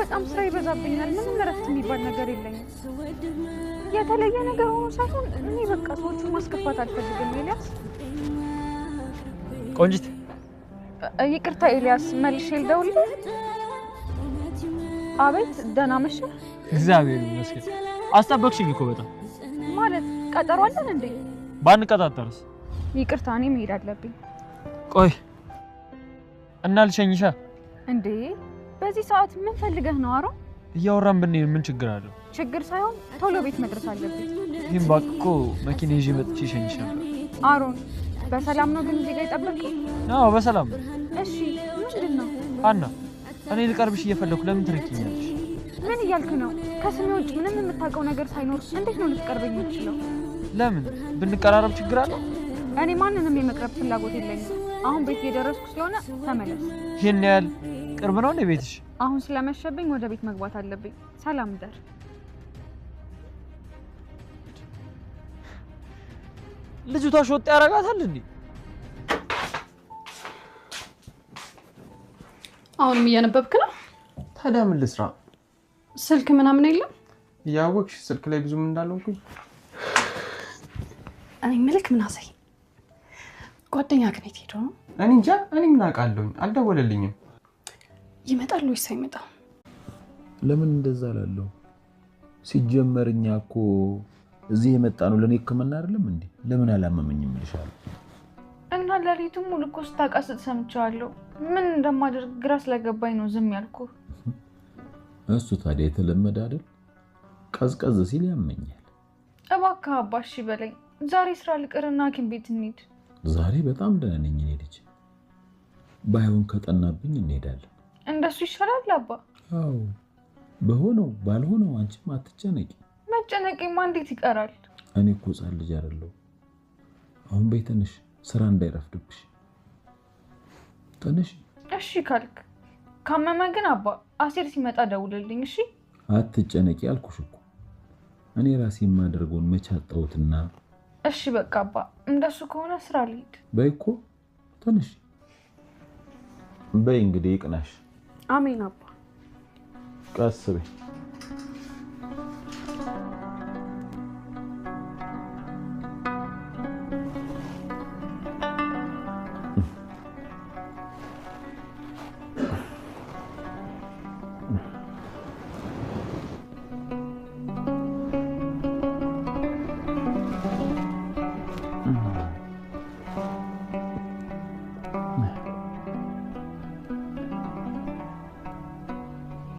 በጣም ስራ ይበዛብኛል ምንም እረፍት የሚባል ነገር የለኝም የተለየ ነገር ሆኖ ሳይሆን እኔ በቃ ሰዎቹን ማስከፋት አልፈልግም ኤልያስ ቆንጂት ይቅርታ ኤልያስ መልሼ ልደውልልህ አቤት ደህና መሸህ እግዚአብሔር ይመስገን አስጠበቅሽኝ እኮ በጣም ማለት ቀጠሮ አለን እንዴ ባንቀጣጠርስ ይቅርታ እኔ መሄድ አለብኝ ቆይ እና ልሸኝሻ እንዴ በዚህ ሰዓት ምን ፈልገህ ነው አሮ እያወራን ብንሄድ ምን ችግር አለው ችግር ሳይሆን ቶሎ ቤት መድረስ አለብኝ ይሄን ባክኮ መኪና ይዤ መጥቼ ሸኝሽ ነበር አሮን በሰላም ነው ግን እዚህ ጋር ይጠብቅኝ አዎ በሰላም እሺ ምንድነው አና እኔ ልቀርብሽ እየፈለኩ ለምን ትርቂኛለሽ ምን እያልክ ነው ከስሜ ውጭ ምንም የምታውቀው ነገር ሳይኖር እንዴት ነው ልትቀርበኝ የምትችለው ለምን ብንቀራረብ ችግር አለ እኔ ማንንም የመቅረብ ፍላጎት የለኝም አሁን ቤት እየደረስኩ ስለሆነ ተመለስ ይሄን ያህል ቅርብ ነው እንደ ቤትሽ አሁን ስለመሸብኝ ወደ ቤት መግባት አለብኝ ሰላም ደር ልጅቷ ሾጥ ያረጋታል እንዴ አሁንም እያነበብክ ነው ታዲያ ምን ልስራ ስልክ ምናምን የለም ያወቅሽ ስልክ ላይ ብዙም እንዳልሆንኩኝ እኔ ምልክ ምናሰይ ጓደኛ ከቤት ሄዶ ነው እኔ እንጃ እኔ ምን አውቃለሁ አልደወለልኝም ይመጣል ወይስ አይመጣም ለምን እንደዛ ላለው ሲጀመርኛ እኮ እዚህ የመጣ ነው ለኔ ከመና አይደለም እንዴ ለምን አላመመኝም ልሻል እና ለሊቱም ሙሉ እኮ ስታቃስት ሰምቻለሁ ምን እንደማደርግ ግራ ስለገባኝ ነው ዝም ያልኩ እሱ ታዲያ የተለመደ አይደል ቀዝቀዝ ሲል ያመኛል እባክህ አባሽ በለኝ ዛሬ ስራ ልቅርና ሐኪም ቤት እንሂድ ዛሬ በጣም ደህና ነኝ እኔ ልጅ ባይሆን ከጠናብኝ እንሄዳለን እንደሱ ይሻላል አባ አዎ በሆነው ባልሆነው አንቺም አትጨነቂ መጨነቄማ እንዴት ይቀራል እኔ እኮ ጻል ልጅ አይደለሁ አሁን በይተንሽ ስራ እንዳይረፍድብሽ ተነሽ እሺ ካልክ ካመመ ግን አባ አሴር ሲመጣ ደውልልኝ እሺ አትጨነቂ አልኩሽ እኮ እኔ ራሴ የማደርገውን መቻጣውትና እሺ በቃ አባ እንደሱ ከሆነ ስራ ልሂድ በይኮ ተነሽ በይ እንግዲህ ይቅናሽ አሜን አባ ቀስ በይ